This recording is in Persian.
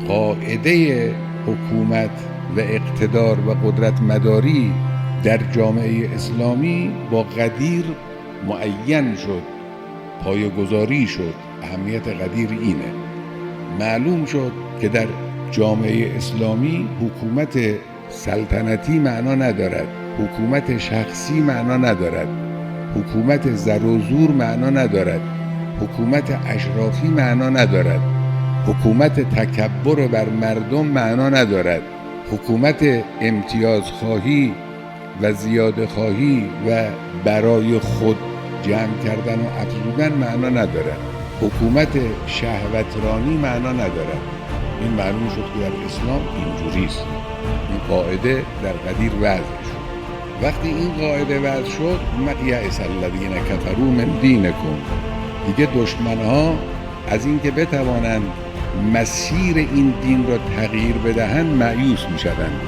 قاعده حکومت و اقتدار و قدرت مداری در جامعه اسلامی با قدیر معین شد، پایه‌گذاری شد. اهمیت قدیر اینه. معلوم شد که در جامعه اسلامی حکومت سلطنتی معنا ندارد، حکومت شخصی معنا ندارد، حکومت زر و زور معنا ندارد، حکومت اشرافی معنا ندارد، حکومت تکبر بر مردم معنا ندارد، حکومت امتیازخواهی و زیاده خواهی و برای خود جمع کردن و افزودن معنا ندارد، حکومت شهوترانی معنا ندارد. این معلوم شد که در اسلام اینجوریست. این قاعده در قدیر وضع شد. وقتی این قاعده وضع شد، یئس الذین کفروا من دینکم، دیگه دشمنها از اینکه بتوانند مسیر این دین را تغییر بدهند مایوس میشوند.